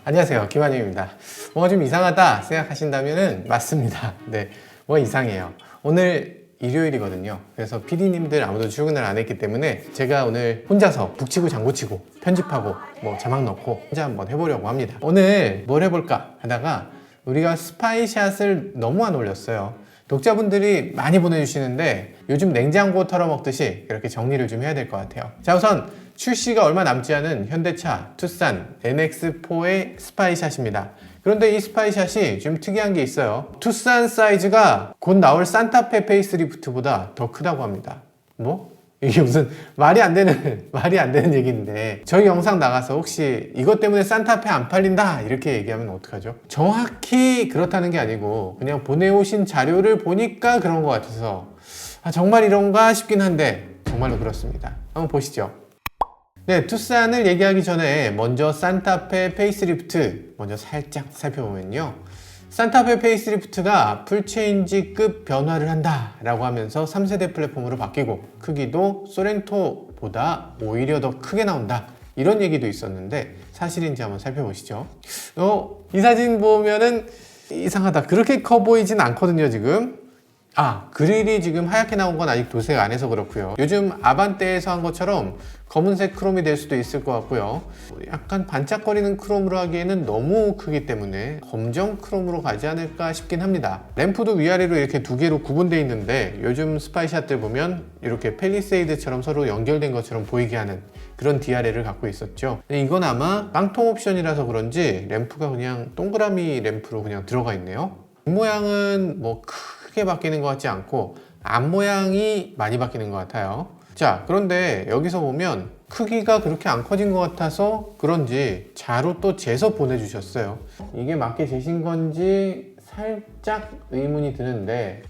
안녕하세요, 김한영입니다. 뭐가 좀 이상하다 생각하신다면 맞습니다. 네, 뭐가 이상해요. 오늘 일요일이거든요. 그래서 PD님들 아무도 출근을 안 했기 때문에 제가 오늘 혼자서 북치고 장구치고 편집하고 뭐 자막 넣고 혼자 한번 해보려고 합니다. 오늘 뭘 해볼까 하다가 우리가 스파이샷을 너무 안 올렸어요. 독자분들이 많이 보내주시는데 요즘 냉장고 털어먹듯이 이렇게 정리를 좀 해야 될 것 같아요. 자, 우선 출시가 얼마 남지 않은 현대차 투싼 NX4의 스파이샷입니다. 그런데 이 스파이샷이 좀 특이한 게 있어요. 투싼 사이즈가 곧 나올 산타페 페이스리프트보다 더 크다고 합니다. 뭐? 이게 무슨 말이 안 되는 얘기인데, 저희 영상 나가서 혹시 이것 때문에 산타페 안 팔린다 이렇게 얘기하면 어떡하죠? 정확히 그렇다는 게 아니고 그냥 보내오신 자료를 보니까 그런 것 같아서 정말 이런가 싶긴 한데 정말로 그렇습니다. 한번 보시죠. 네, 투싼을 얘기하기 전에 먼저 산타페 페이스리프트 먼저 살짝 살펴보면요. 산타페 페이스리프트가 풀체인지급 변화를 한다 라고 하면서 3세대 플랫폼으로 바뀌고 크기도 소렌토보다 오히려 더 크게 나온다, 이런 얘기도 있었는데 사실인지 한번 살펴보시죠. 이 사진 보면은 이상하다, 그렇게 커 보이진 않거든요 지금. 그릴이 지금 하얗게 나온 건 아직 도색 안 해서 그렇고요. 요즘 아반떼에서 한 것처럼 검은색 크롬이 될 수도 있을 것 같고요. 약간 반짝거리는 크롬으로 하기에는 너무 크기 때문에 검정 크롬으로 가지 않을까 싶긴 합니다. 램프도 위아래로 이렇게 두 개로 구분되어 있는데 요즘 스파이샷들 보면 이렇게 펠리세이드처럼 서로 연결된 것처럼 보이게 하는 그런 디아레를 갖고 있었죠. 이건 아마 깡통 옵션이라서 그런지 램프가 그냥 동그라미 램프로 그냥 들어가 있네요. 모양은 뭐 크게 바뀌는 것 같지 않고 앞 모양이 많이 바뀌는 것 같아요. 자, 그런데 여기서 보면 크기가 그렇게 안 커진 것 같아서 그런지 자로 또 재서 보내주셨어요. 이게 맞게 재신 건지 살짝 의문이 드는데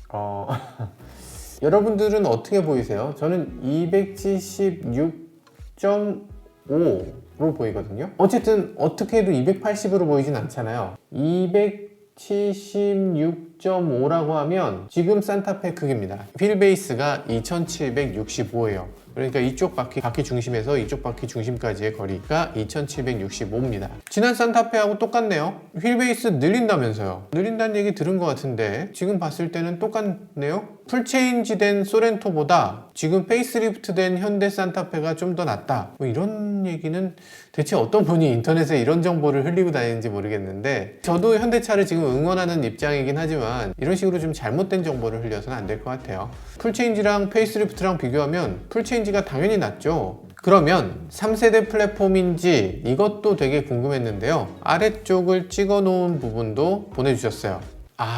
여러분들은 어떻게 보이세요? 저는 276.5로 보이거든요. 어쨌든 어떻게 해도 280으로 보이진 않잖아요. 276.5라고 하면 지금 산타페 크기입니다. 휠 베이스가 2765예요. 그러니까 이쪽 바퀴 중심에서 이쪽 바퀴 중심까지의 거리가 2765입니다. 지난 산타페하고 똑같네요. 휠 베이스 늘린다면서요. 늘린다는 얘기 들은 것 같은데 지금 봤을 때는 똑같네요. 풀체인지 된 소렌토보다 지금 페이스리프트 된 현대 산타페가 좀 더 낫다, 뭐 이런 얘기는 대체 어떤 분이 인터넷에 이런 정보를 흘리고 다니는지 모르겠는데, 저도 현대차를 지금 응원하는 입장이긴 하지만 이런 식으로 좀 잘못된 정보를 흘려서는 안 될 것 같아요. 풀체인지랑 페이스리프트랑 비교하면 풀체인지가 당연히 낫죠. 그러면 3세대 플랫폼인지 이것도 되게 궁금했는데요. 아래쪽을 찍어 놓은 부분도 보내주셨어요.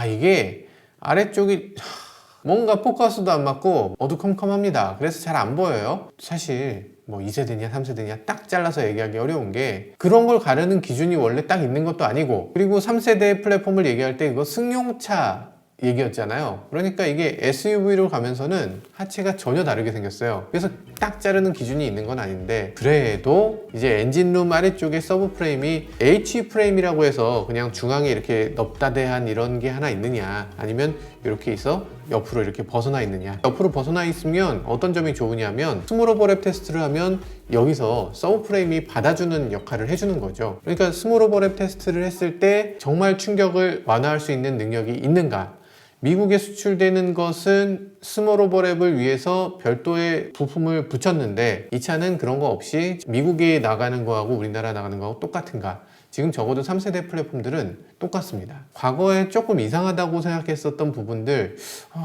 이게 아래쪽이 뭔가 포커스도 안 맞고 어두컴컴합니다. 그래서 잘 안 보여요. 사실 뭐 2세대냐 3세대냐 딱 잘라서 얘기하기 어려운 게, 그런 걸 가르는 기준이 원래 딱 있는 것도 아니고, 그리고 3세대 플랫폼을 얘기할 때 이거 승용차 얘기였잖아요. 그러니까 이게 SUV로 가면서는 하체가 전혀 다르게 생겼어요. 그래서 딱 자르는 기준이 있는 건 아닌데, 그래도 이제 엔진룸 아래쪽에 서브 프레임이 H 프레임이라고 해서 그냥 중앙에 이렇게 넙다대한 이런 게 하나 있느냐, 아니면 이렇게 있어 옆으로 이렇게 벗어나 있느냐. 옆으로 벗어나 있으면 어떤 점이 좋으냐면 스몰 오버랩 테스트를 하면 여기서 서브 프레임이 받아주는 역할을 해주는 거죠. 그러니까 스몰 오버랩 테스트를 했을 때 정말 충격을 완화할 수 있는 능력이 있는가. 미국에 수출되는 것은 스몰 오버랩을 위해서 별도의 부품을 붙였는데 이 차는 그런 거 없이 미국에 나가는 거하고 우리나라 나가는 거하고 똑같은가? 지금 적어도 3세대 플랫폼들은 똑같습니다. 과거에 조금 이상하다고 생각했었던 부분들,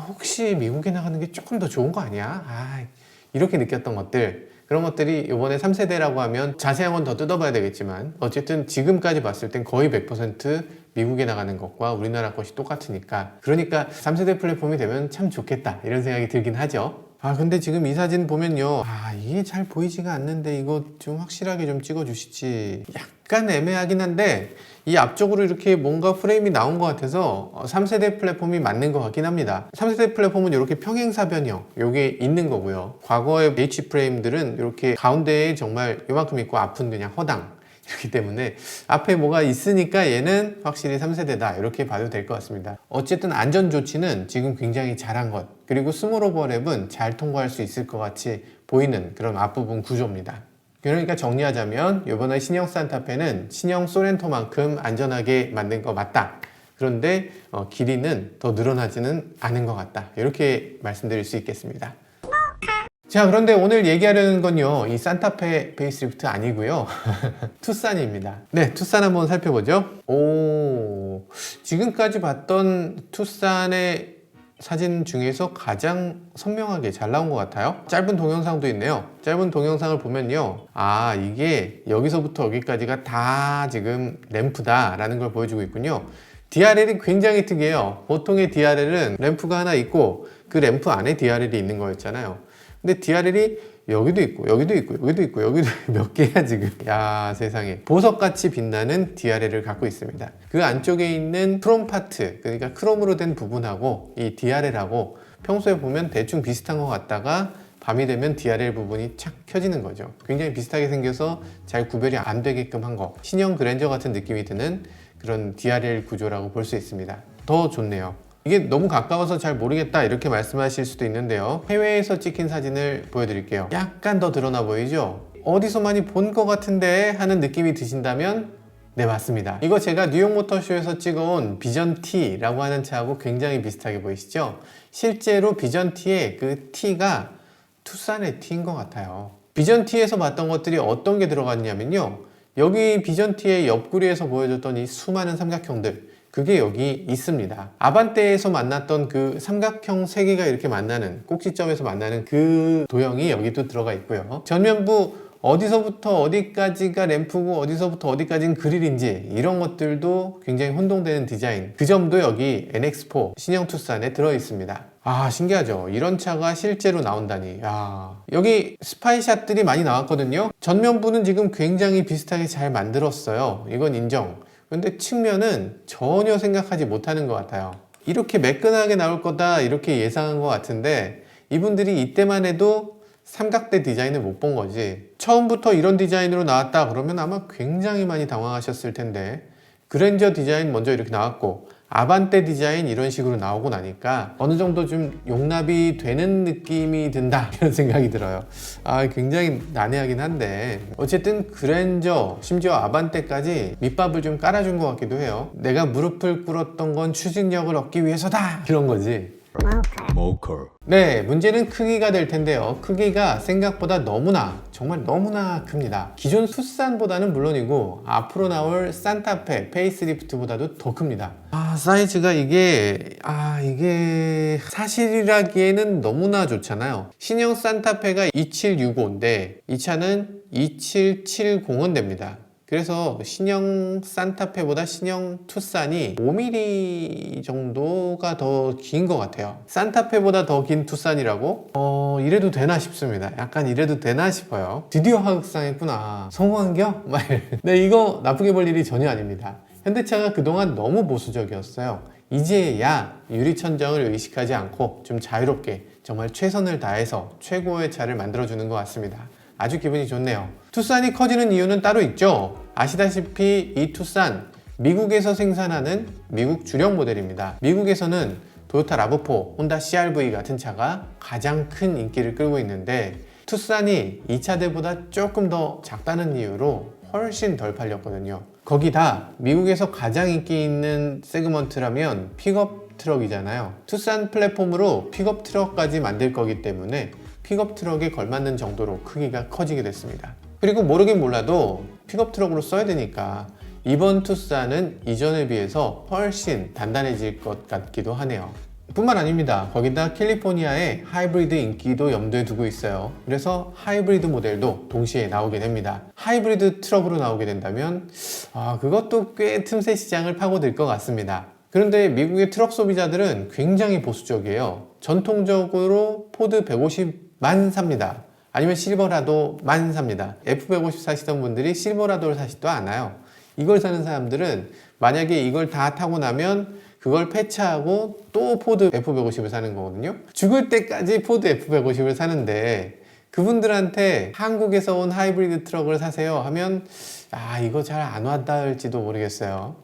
혹시 미국에 나가는 게 조금 더 좋은 거 아니야? 이렇게 느꼈던 것들, 그런 것들이 이번에 3세대라고 하면 자세한 건 더 뜯어봐야 되겠지만 어쨌든 지금까지 봤을 땐 거의 100% 미국에 나가는 것과 우리나라 것이 똑같으니까, 그러니까 3세대 플랫폼이 되면 참 좋겠다 이런 생각이 들긴 하죠. 근데 지금 이 사진 보면요, 이게 잘 보이지가 않는데 이거 좀 확실하게 좀 찍어 주시지. 약간 애매하긴 한데 이 앞쪽으로 이렇게 뭔가 프레임이 나온 것 같아서 3세대 플랫폼이 맞는 것 같긴 합니다. 3세대 플랫폼은 이렇게 평행사 변형 요게 있는 거고요. 과거의 H 프레임들은 이렇게 가운데에 정말 요만큼 있고 앞은 그냥 허당 이렇기 때문에 앞에 뭐가 있으니까 얘는 확실히 3세대다 이렇게 봐도 될 것 같습니다. 어쨌든 안전 조치는 지금 굉장히 잘한 것, 그리고 스몰 오버랩은 잘 통과할 수 있을 것 같이 보이는 그런 앞부분 구조입니다. 그러니까 정리하자면 이번에 신형 산타페는 신형 소렌토만큼 안전하게 만든 거 맞다. 그런데 길이는 더 늘어나지는 않은 것 같다. 이렇게 말씀드릴 수 있겠습니다. 자, 그런데 오늘 얘기하려는 건요, 이 산타페 페이스리프트 아니고요. 투싼입니다. 네, 투싼 한번 살펴보죠. 오, 지금까지 봤던 투싼의 사진 중에서 가장 선명하게 잘 나온 것 같아요. 짧은 동영상도 있네요. 짧은 동영상을 보면요, 아, 이게 여기서부터 여기까지가 다 지금 램프다 라는 걸 보여주고 있군요. DRL이 굉장히 특이해요. 보통의 DRL은 램프가 하나 있고 그 램프 안에 DRL이 있는 거였잖아요. 근데 DRL이 여기도 있고 여기도 있고 여기도 있고 여기도 몇 개야 지금. 야, 세상에. 보석같이 빛나는 DRL을 갖고 있습니다. 그 안쪽에 있는 크롬 파트, 그러니까 크롬으로 된 부분하고 이 DRL하고 평소에 보면 대충 비슷한 것 같다가 밤이 되면 DRL 부분이 착 켜지는 거죠. 굉장히 비슷하게 생겨서 잘 구별이 안 되게끔 한 거. 신형 그랜저 같은 느낌이 드는 그런 DRL 구조라고 볼 수 있습니다. 더 좋네요. 이게 너무 가까워서 잘 모르겠다 이렇게 말씀하실 수도 있는데요, 해외에서 찍힌 사진을 보여드릴게요. 약간 더 드러나 보이죠? 어디서 많이 본 것 같은데 하는 느낌이 드신다면 네, 맞습니다. 이거 제가 뉴욕 모터쇼에서 찍어온 비전 T라고 하는 차하고 굉장히 비슷하게 보이시죠? 실제로 비전 T의 그 T가 투싼의 T인 것 같아요. 비전 T에서 봤던 것들이 어떤 게 들어갔냐면요, 여기 비전 T의 옆구리에서 보여줬던 이 수많은 삼각형들, 그게 여기 있습니다. 아반떼에서 만났던 그 삼각형 세 개가 이렇게 만나는, 꼭지점에서 만나는 그 도형이 여기도 들어가 있고요. 전면부 어디서부터 어디까지가 램프고 어디서부터 어디까지는 그릴인지 이런 것들도 굉장히 혼동되는 디자인, 그 점도 여기 NX4 신형 투싼에 들어 있습니다. 아, 신기하죠? 이런 차가 실제로 나온다니. 야, 여기 스파이샷들이 많이 나왔거든요. 전면부는 지금 굉장히 비슷하게 잘 만들었어요. 이건 인정. 근데 측면은 전혀 생각하지 못하는 것 같아요. 이렇게 매끈하게 나올 거다 이렇게 예상한 것 같은데, 이분들이 이때만 해도 삼각대 디자인을 못 본 거지, 처음부터 이런 디자인으로 나왔다 그러면 아마 굉장히 많이 당황하셨을 텐데, 그랜저 디자인 먼저 이렇게 나왔고 아반떼 디자인 이런 식으로 나오고 나니까 어느 정도 좀 용납이 되는 느낌이 든다 이런 생각이 들어요. 아, 굉장히 난해하긴 한데 어쨌든 그랜저, 심지어 아반떼까지 밑밥을 좀 깔아준 것 같기도 해요. 내가 무릎을 꿇었던 건 추진력을 얻기 위해서다 이런 거지. 네, 문제는 크기가 될 텐데요. 크기가 생각보다 너무나, 정말 너무나 큽니다. 기존 투싼보다는 물론이고 앞으로 나올 산타페 페이스리프트보다도 더 큽니다. 아, 사이즈가 이게 사실이라기에는 너무나 좋잖아요. 신형 산타페가 2765인데 이 차는 2770은 됩니다. 그래서 신형 산타페보다 신형 투싼이 5mm 정도가 더 긴 것 같아요. 산타페보다 더 긴 투싼이라고? 이래도 되나 싶습니다. 약간 이래도 되나 싶어요. 드디어 하극상했구나. 성공한겨? 네, 이거 나쁘게 볼 일이 전혀 아닙니다. 현대차가 그동안 너무 보수적이었어요. 이제야 유리천장을 의식하지 않고 좀 자유롭게 정말 최선을 다해서 최고의 차를 만들어주는 것 같습니다. 아주 기분이 좋네요. 투싼이 커지는 이유는 따로 있죠. 아시다시피 이 투싼, 미국에서 생산하는 미국 주력 모델입니다. 미국에서는 토요타 라브4, 혼다 CR-V 같은 차가 가장 큰 인기를 끌고 있는데, 투싼이 이 차들보다 조금 더 작다는 이유로 훨씬 덜 팔렸거든요. 거기다 미국에서 가장 인기 있는 세그먼트라면 픽업 트럭이잖아요. 투싼 플랫폼으로 픽업 트럭까지 만들 거기 때문에 픽업 트럭에 걸맞는 정도로 크기가 커지게 됐습니다. 그리고 모르긴 몰라도 픽업 트럭으로 써야 되니까 이번 투싼은 이전에 비해서 훨씬 단단해질 것 같기도 하네요. 뿐만 아닙니다. 거기다 캘리포니아의 하이브리드 인기도 염두에 두고 있어요. 그래서 하이브리드 모델도 동시에 나오게 됩니다. 하이브리드 트럭으로 나오게 된다면 그것도 꽤 틈새 시장을 파고들 것 같습니다. 그런데 미국의 트럭 소비자들은 굉장히 보수적이에요. 전통적으로 포드 150만 삽니다. 아니면 실버라도만 삽니다. F150 사시던 분들이 실버라도를 사시도 않아요. 이걸 사는 사람들은 만약에 이걸 다 타고 나면 그걸 폐차하고 또 포드 F150을 사는 거거든요. 죽을 때까지 포드 F150을 사는데, 그분들한테 한국에서 온 하이브리드 트럭을 사세요 하면 이거 잘 안 와닿을지도 모르겠어요.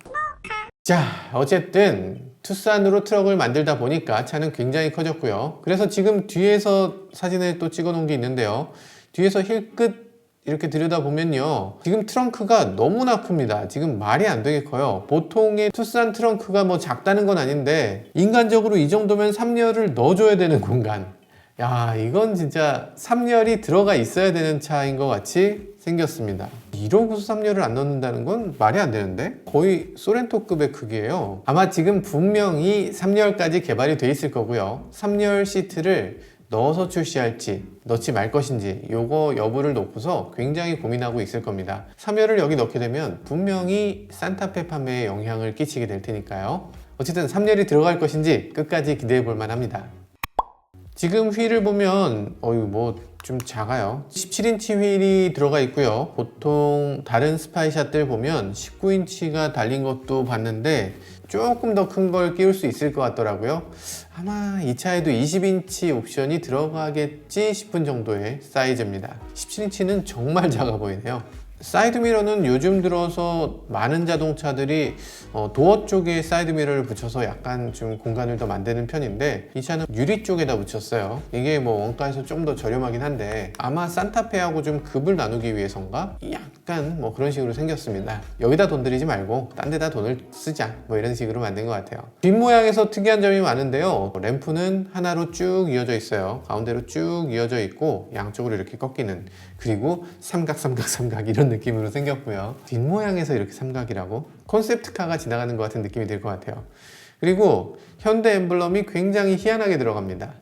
자, 어쨌든 투싼으로 트럭을 만들다 보니까 차는 굉장히 커졌고요. 그래서 지금 뒤에서 사진을 또 찍어 놓은 게 있는데요. 뒤에서 힐끝 이렇게 들여다보면요, 지금 트렁크가 너무나 큽니다. 지금 말이 안 되게 커요. 보통의 투싼 트렁크가 뭐 작다는 건 아닌데 인간적으로 이 정도면 3열을 넣어줘야 되는 공간. 야, 이건 진짜 3열이 들어가 있어야 되는 차인 것 같이 생겼습니다. 이러고서 3열을 안 넣는다는 건 말이 안 되는데? 거의 소렌토급의 크기예요. 아마 지금 분명히 3열까지 개발이 돼 있을 거고요. 3열 시트를 넣어서 출시할지 넣지 말 것인지 요거 여부를 놓고서 굉장히 고민하고 있을 겁니다. 3열을 여기 넣게 되면 분명히 산타페 판매에 영향을 끼치게 될 테니까요. 어쨌든 3열이 들어갈 것인지 끝까지 기대해 볼 만합니다. 지금 휠을 보면 뭐 좀 작아요. 17인치 휠이 들어가 있고요. 보통 다른 스파이샷들 보면 19인치가 달린 것도 봤는데 조금 더 큰 걸 끼울 수 있을 것 같더라고요. 아마 이 차에도 20인치 옵션이 들어가겠지 싶은 정도의 사이즈입니다. 17인치는 정말 작아 보이네요. 사이드미러는 요즘 들어서 많은 자동차들이 도어 쪽에 사이드미러를 붙여서 약간 좀 공간을 더 만드는 편인데 이 차는 유리 쪽에다 붙였어요. 이게 뭐 원가에서 좀 더 저렴하긴 한데 아마 산타페하고 좀 급을 나누기 위해서인가? 약간 뭐 그런 식으로 생겼습니다. 여기다 돈 들이지 말고 딴 데다 돈을 쓰자, 뭐 이런 식으로 만든 것 같아요. 뒷모양에서 특이한 점이 많은데요, 램프는 하나로 쭉 이어져 있어요. 가운데로 쭉 이어져 있고 양쪽으로 이렇게 꺾이는, 그리고 삼각 이런 느낌으로 생겼고요. 뒷모양에서 이렇게 삼각이라고? 콘셉트카가 지나가는 것 같은 느낌이 들 것 같아요. 그리고 현대 엠블럼이 굉장히 희한하게 들어갑니다.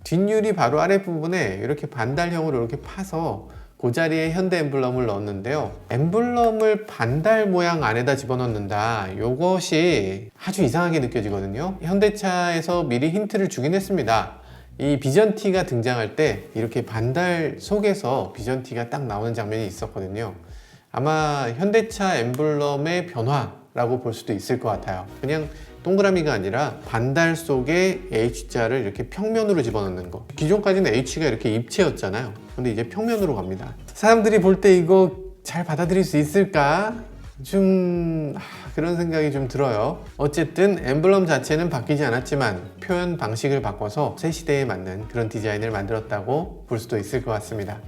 뒷유리 바로 아랫부분에 이렇게 반달형으로 이렇게 파서 그 자리에 현대 엠블럼을 넣었는데요, 엠블럼을 반달 모양 안에다 집어넣는다, 이것이 아주 이상하게 느껴지거든요. 현대차에서 미리 힌트를 주긴 했습니다. 이 비전티가 등장할 때 이렇게 반달 속에서 비전티가 딱 나오는 장면이 있었거든요. 아마 현대차 엠블럼의 변화라고 볼 수도 있을 것 같아요. 그냥 동그라미가 아니라 반달 속에 H자를 이렇게 평면으로 집어넣는 거. 기존까지는 H가 이렇게 입체였잖아요. 근데 이제 평면으로 갑니다. 사람들이 볼 때 이거 잘 받아들일 수 있을까? 그런 생각이 좀 들어요. 어쨌든 엠블럼 자체는 바뀌지 않았지만 표현 방식을 바꿔서 새 시대에 맞는 그런 디자인을 만들었다고 볼 수도 있을 것 같습니다.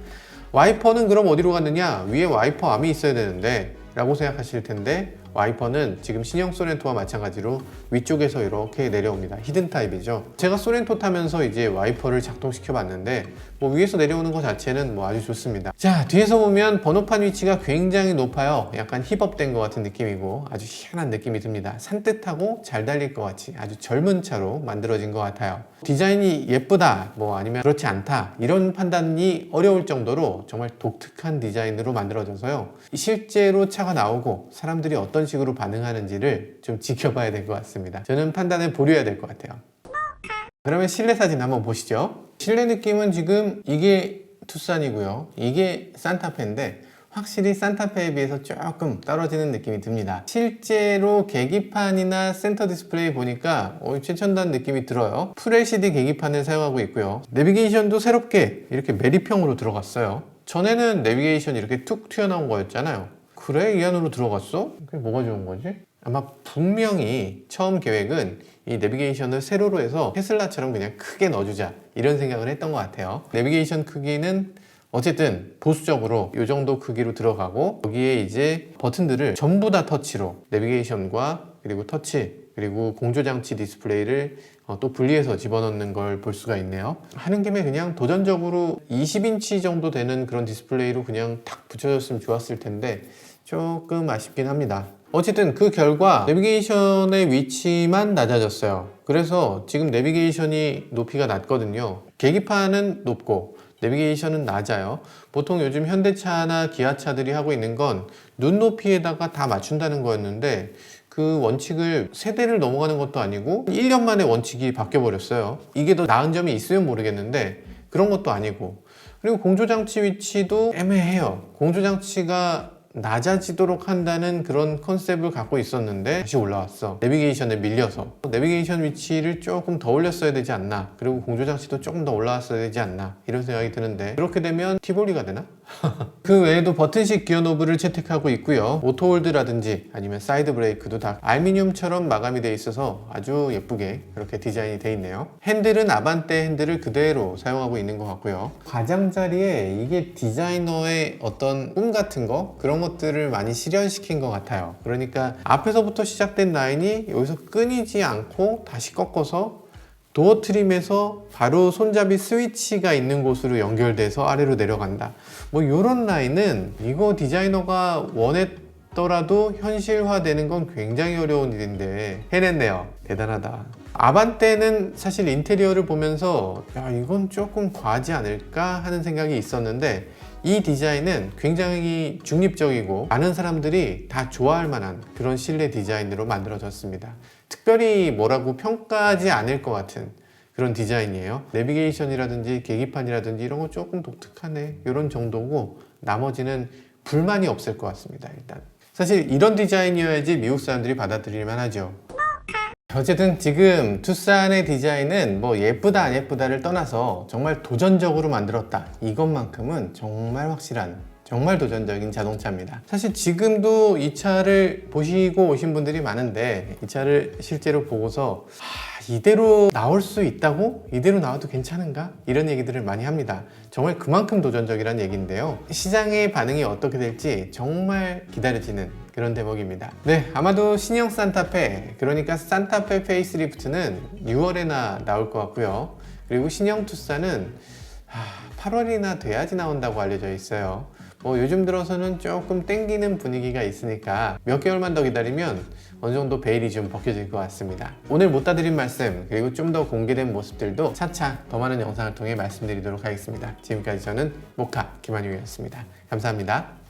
와이퍼는 그럼 어디로 갔느냐? 위에 와이퍼 암이 있어야 되는데 라고 생각하실 텐데, 와이퍼는 지금 신형 소렌토와 마찬가지로 위쪽에서 이렇게 내려옵니다. 히든 타입이죠. 제가 소렌토 타면서 이제 와이퍼를 작동시켜 봤는데 뭐 위에서 내려오는 것 자체는 뭐 아주 좋습니다. 자, 뒤에서 보면 번호판 위치가 굉장히 높아요. 약간 힙업된 것 같은 느낌이고 아주 희한한 느낌이 듭니다. 산뜻하고 잘 달릴 것 같이 아주 젊은 차로 만들어진 것 같아요. 디자인이 예쁘다, 뭐 아니면 그렇지 않다, 이런 판단이 어려울 정도로 정말 독특한 디자인으로 만들어져서요, 실제로 차가 나오고 사람들이 어떤 식으로 반응하는지를 좀 지켜봐야 될 것 같습니다. 저는 판단을 보류해야 될 것 같아요. 그러면 실내 사진 한번 보시죠. 실내 느낌은 지금 이게 투싼이고요, 이게 산타페인데 확실히 산타페에 비해서 조금 떨어지는 느낌이 듭니다. 실제로 계기판이나 센터 디스플레이 보니까 최첨단 느낌이 들어요. 풀 LCD 계기판을 사용하고 있고요. 내비게이션도 새롭게 이렇게 메리평으로 들어갔어요. 전에는 내비게이션이 이렇게 툭 튀어나온 거였잖아요. 그래? 이 안으로 들어갔어? 그게 뭐가 좋은 거지? 아마 분명히 처음 계획은 이 내비게이션을 세로로 해서 테슬라처럼 그냥 크게 넣어주자, 이런 생각을 했던 것 같아요. 내비게이션 크기는 어쨌든 보수적으로 이 정도 크기로 들어가고, 여기에 이제 버튼들을 전부 다 터치로, 내비게이션과 그리고 터치 그리고 공조장치 디스플레이를 또 분리해서 집어넣는 걸 볼 수가 있네요. 하는 김에 그냥 도전적으로 20인치 정도 되는 그런 디스플레이로 그냥 탁 붙여줬으면 좋았을 텐데 조금 아쉽긴 합니다. 어쨌든 그 결과 내비게이션의 위치만 낮아졌어요. 그래서 지금 내비게이션이 높이가 낮거든요. 계기판은 높고 내비게이션은 낮아요. 보통 요즘 현대차나 기아차들이 하고 있는 건 눈높이에다가 다 맞춘다는 거였는데 그 원칙을 세대를 넘어가는 것도 아니고 1년 만에 원칙이 바뀌어 버렸어요. 이게 더 나은 점이 있으면 모르겠는데 그런 것도 아니고, 그리고 공조장치 위치도 애매해요. 공조장치가 낮아지도록 한다는 그런 컨셉을 갖고 있었는데 다시 올라왔어. 내비게이션에 밀려서. 내비게이션 위치를 조금 더 올렸어야 되지 않나, 그리고 공조장치도 조금 더 올라왔어야 되지 않나, 이런 생각이 드는데 그렇게 되면 티볼리가 되나? 그 외에도 버튼식 기어 노브를 채택하고 있고요. 오토홀드라든지 아니면 사이드 브레이크도 다 알루미늄처럼 마감이 되어 있어서 아주 예쁘게 그렇게 디자인이 되어 있네요. 핸들은 아반떼 핸들을 그대로 사용하고 있는 것 같고요. 가장자리에 이게 디자이너의 어떤 꿈 같은 거 그런 것들을 많이 실현시킨 것 같아요. 그러니까 앞에서부터 시작된 라인이 여기서 끊이지 않고 다시 꺾어서 도어 트림에서 바로 손잡이 스위치가 있는 곳으로 연결돼서 아래로 내려간다. 뭐 이런 라인은 이거 디자이너가 원했더라도 현실화되는 건 굉장히 어려운 일인데 해냈네요. 대단하다. 아반떼는 사실 인테리어를 보면서 야, 이건 조금 과하지 않을까 하는 생각이 있었는데 이 디자인은 굉장히 중립적이고 많은 사람들이 다 좋아할 만한 그런 실내 디자인으로 만들어졌습니다. 특별히 뭐라고 평가하지 않을 것 같은 그런 디자인이에요. 내비게이션이라든지 계기판이라든지 이런 거 조금 독특하네 이런 정도고 나머지는 불만이 없을 것 같습니다. 일단 사실 이런 디자인이어야지 미국 사람들이 받아들일만 하죠. 어쨌든 지금 투싼의 디자인은 뭐 예쁘다 안 예쁘다를 떠나서 정말 도전적으로 만들었다 이것만큼은 정말 확실한 정말 도전적인 자동차입니다. 사실 지금도 이 차를 보시고 오신 분들이 많은데 이 차를 실제로 보고서 이대로 나올 수 있다고? 이대로 나와도 괜찮은가? 이런 얘기들을 많이 합니다. 정말 그만큼 도전적이란 얘기인데요. 시장의 반응이 어떻게 될지 정말 기다려지는 그런 대목입니다. 네, 아마도 신형 산타페, 그러니까 산타페 페이스리프트는 6월에나 나올 것 같고요. 그리고 신형 투싼은 8월이나 돼야지 나온다고 알려져 있어요. 요즘 들어서는 조금 땡기는 분위기가 있으니까 몇 개월만 더 기다리면 어느 정도 베일이 좀 벗겨질 것 같습니다. 오늘 못다 드린 말씀 그리고 좀 더 공개된 모습들도 차차 더 많은 영상을 통해 말씀드리도록 하겠습니다. 지금까지 저는 모카 김한용이었습니다. 감사합니다.